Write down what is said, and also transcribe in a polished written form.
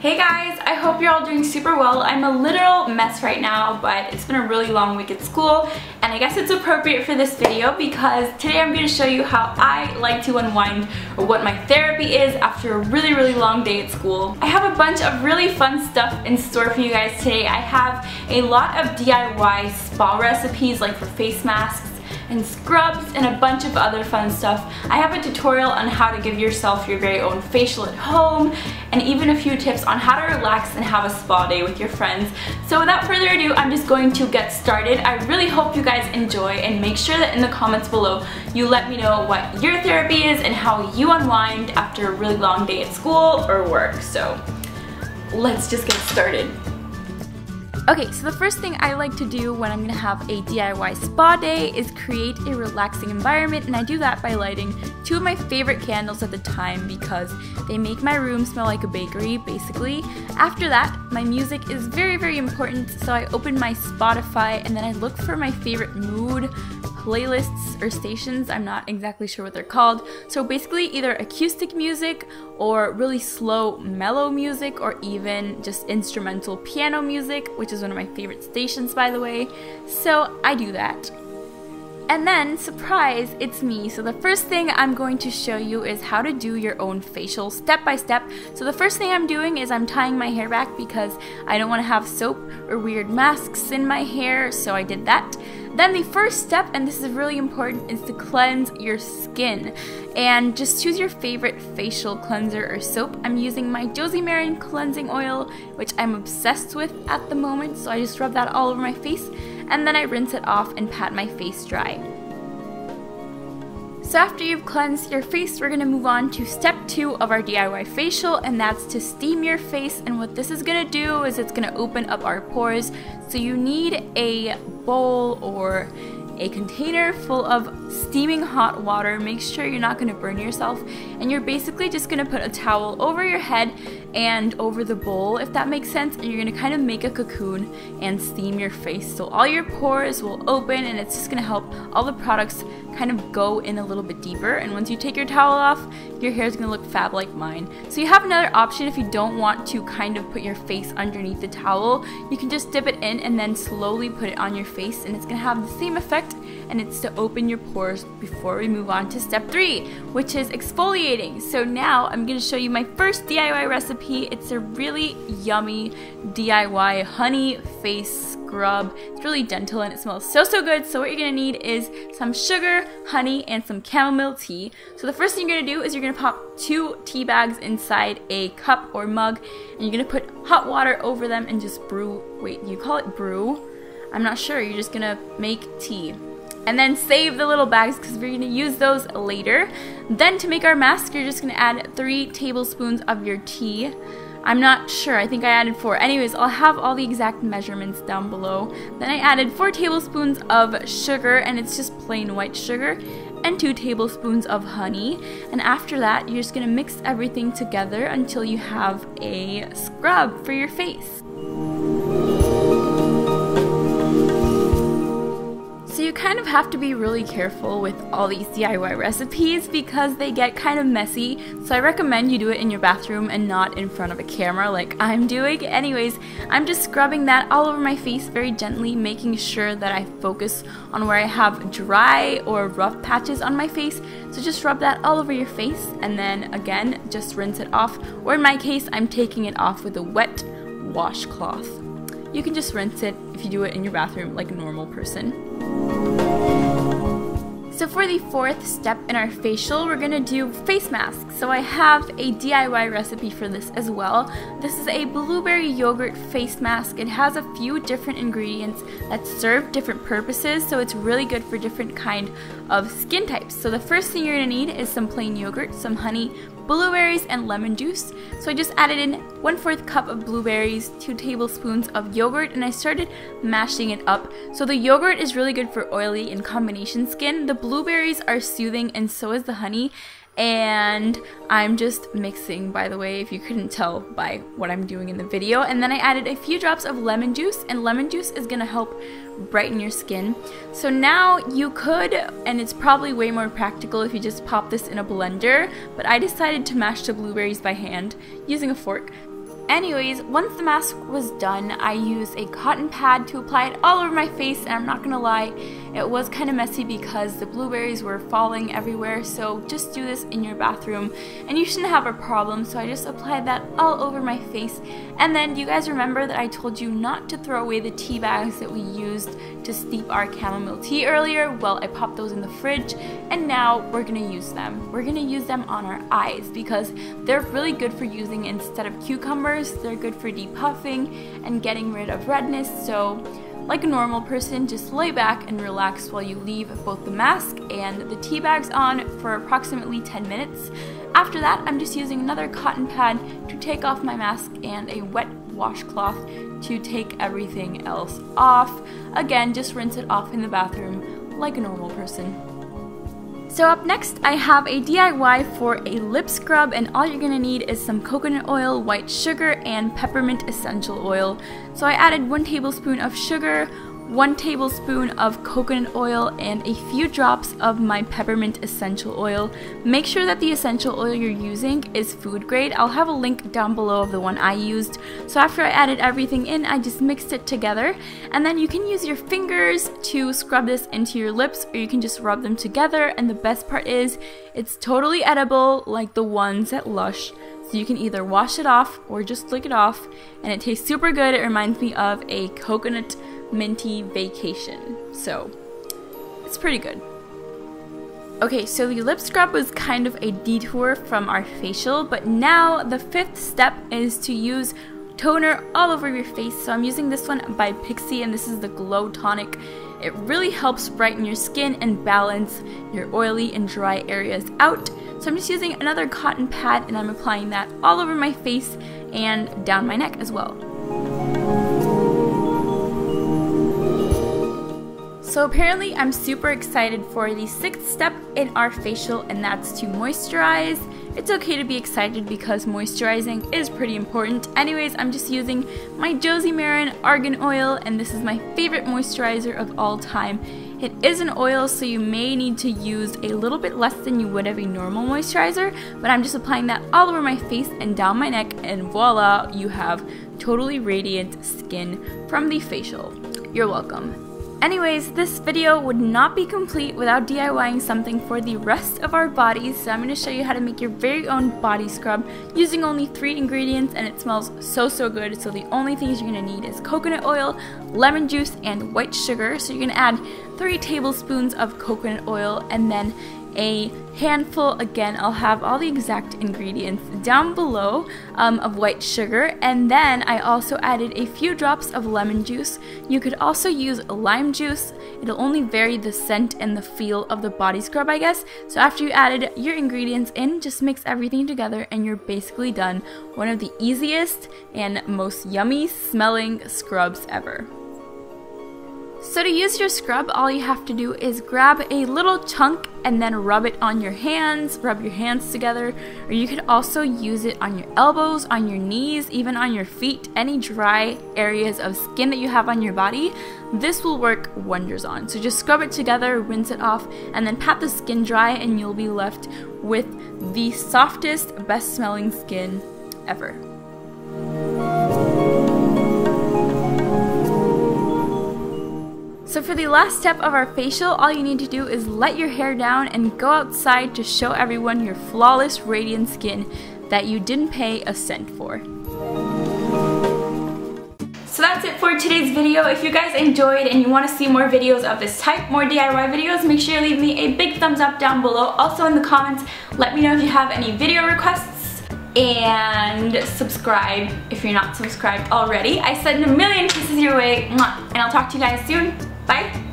Hey guys, I hope you're all doing super well. I'm a literal mess right now, but it's been a really long week at school, and I guess it's appropriate for this video because today I'm going to show you how I like to unwind, or what my therapy is after a really long day at school. I have a bunch of really fun stuff in store for you guys today. I have a lot of DIY spa recipes, like for face masks and scrubs and a bunch of other fun stuff. I have a tutorial on how to give yourself your very own facial at home, and even a few tips on how to relax and have a spa day with your friends. So without further ado, I'm just going to get started. I really hope you guys enjoy, and make sure that in the comments below you let me know what your therapy is and how you unwind after a really long day at school or work. So let's just get started. Okay, so the first thing I like to do when I'm going to have a DIY spa day is create a relaxing environment, and I do that by lighting two of my favorite candles at the time because they make my room smell like a bakery, basically. After that, my music is very important, so I open my Spotify and then I look for my favorite mood playlists or stations. I'm not exactly sure what they're called. So basically either acoustic music or really slow mellow music, or even just instrumental piano music, which is one of my favorite stations, by the way. So I do that. And then, surprise, it's me. So the first thing I'm going to show you is how to do your own facial step by step. So the first thing I'm doing is I'm tying my hair back because I don't want to have soap or weird masks in my hair, so I did that. Then the first step, and this is really important, is to cleanse your skin. And just choose your favorite facial cleanser or soap. I'm using my Josie Marin cleansing oil, which I'm obsessed with at the moment, so I just rub that all over my face, and then I rinse it off and pat my face dry. So after you've cleansed your face, we're going to move on to step 2 of our DIY facial, and that's to steam your face. And what this is going to do is it's going to open up our pores. So you need a bowl or a container full of steaming hot water. Make sure you're not going to burn yourself, and you're basically just going to put a towel over your head and over the bowl, if that makes sense, and you're going to kind of make a cocoon and steam your face. So all your pores will open, and it's just going to help all the products kind of go in a little bit deeper. And once you take your towel off, your hair is going to look fab like mine. So you have another option if you don't want to kind of put your face underneath the towel. You can just dip it in and then slowly put it on your face, and it's going to have the same effect, and it's to open your pores before we move on to step 3, which is exfoliating. So now I'm going to show you my first DIY recipe. It's a really yummy DIY honey face scrub. It's really gentle and it smells so good. So what you're going to need is some sugar, honey, and some chamomile tea. So the first thing you're going to do is you're going to pop 2 tea bags inside a cup or mug, and you're going to put hot water over them and just brew. Wait, you call it brew? I'm not sure. You're just going to make tea. And then save the little bags because we're going to use those later. Then to make our mask, you're just going to add 3 tablespoons of your tea. I'm not sure, I think I added 4. Anyways, I'll have all the exact measurements down below. Then I added 4 tablespoons of sugar, and it's just plain white sugar, and 2 tablespoons of honey. And after that, you're just going to mix everything together until you have a scrub for your face. So you kind of have to be really careful with all these DIY recipes because they get kind of messy, so I recommend you do it in your bathroom and not in front of a camera like I'm doing. Anyways, I'm just scrubbing that all over my face very gently, making sure that I focus on where I have dry or rough patches on my face. So just rub that all over your face, and then again, just rinse it off, or in my case, I'm taking it off with a wet washcloth. You can just rinse it if you do it in your bathroom like a normal person. So for the 4th step in our facial, we're going to do face masks. So I have a DIY recipe for this as well. This is a blueberry yogurt face mask. It has a few different ingredients that serve different purposes, so it's really good for different kind of skin types. So the first thing you're going to need is some plain yogurt, some honey, blueberries, and lemon juice. So I just added in 1/4 cup of blueberries, 2 tablespoons of yogurt, and I started mashing it up. So the yogurt is really good for oily and combination skin. The blueberries are soothing, and so is the honey. And I'm just mixing, by the way, if you couldn't tell by what I'm doing in the video. And then I added a few drops of lemon juice, and lemon juice is going to help brighten your skin. So now you could, and it's probably way more practical if you just pop this in a blender, but I decided to mash the blueberries by hand using a fork. Anyways, once the mask was done, I used a cotton pad to apply it all over my face, and I'm not gonna lie, it was kind of messy because the blueberries were falling everywhere, so just do this in your bathroom and you shouldn't have a problem. So I just applied that all over my face. And then do you guys remember that I told you not to throw away the tea bags that we used to steep our chamomile tea earlier? Well, I popped those in the fridge and now we're gonna use them. We're gonna use them on our eyes because they're really good for using instead of cucumbers. They're good for depuffing and getting rid of redness. So like a normal person, just lay back and relax while you leave both the mask and the tea bags on for approximately 10 minutes. After that, I'm just using another cotton pad to take off my mask and a wet washcloth to take everything else off. Again, just rinse it off in the bathroom like a normal person. So up next, I have a DIY for a lip scrub, and all you're gonna need is some coconut oil, white sugar, and peppermint essential oil. So I added 1 tablespoon of sugar, 1 tablespoon of coconut oil, and a few drops of my peppermint essential oil. Make sure that the essential oil you're using is food grade. I'll have a link down below of the one I used. So after I added everything in, I just mixed it together, and then you can use your fingers to scrub this into your lips, or you can just rub them together. And the best part is it's totally edible, like the ones at Lush. So you can either wash it off or just lick it off, and it tastes super good. It reminds me of a coconut minty vacation, so it's pretty good. Okay, so the lip scrub was kind of a detour from our facial, but now the 5th step is to use toner all over your face. So I'm using this one by Pixi, and this is the Glow Tonic. It really helps brighten your skin and balance your oily and dry areas out. So I'm just using another cotton pad and I'm applying that all over my face and down my neck as well. So apparently I'm super excited for the 6th step in our facial, and that's to moisturize. It's okay to be excited because moisturizing is pretty important. Anyways, I'm just using my Josie Maran Argan Oil, and this is my favorite moisturizer of all time. It is an oil, so you may need to use a little bit less than you would of a normal moisturizer, but I'm just applying that all over my face and down my neck, and voila, you have totally radiant skin from the facial. You're welcome. Anyways, this video would not be complete without DIYing something for the rest of our bodies, so I'm going to show you how to make your very own body scrub using only 3 ingredients, and it smells so good. So the only things you're going to need is coconut oil, lemon juice, and white sugar. So you're going to add 3 tablespoons of coconut oil and then a handful, again I'll have all the exact ingredients down below, of white sugar, and then I also added a few drops of lemon juice. You could also use lime juice. It'll only vary the scent and the feel of the body scrub, I guess. So after you added your ingredients in, just mix everything together and you're basically done. One of the easiest and most yummy smelling scrubs ever. So to use your scrub, all you have to do is grab a little chunk and then rub it on your hands, rub your hands together, or you could also use it on your elbows, on your knees, even on your feet, any dry areas of skin that you have on your body. This will work wonders on. So just scrub it together, rinse it off, and then pat the skin dry, and you'll be left with the softest, best smelling skin ever. So for the last step of our facial, all you need to do is let your hair down and go outside to show everyone your flawless, radiant skin that you didn't pay a cent for. So that's it for today's video. If you guys enjoyed and you want to see more videos of this type, more DIY videos, make sure you leave me a big thumbs up down below. Also in the comments, let me know if you have any video requests, and subscribe if you're not subscribed already. I send a million kisses your way, and I'll talk to you guys soon. Bye!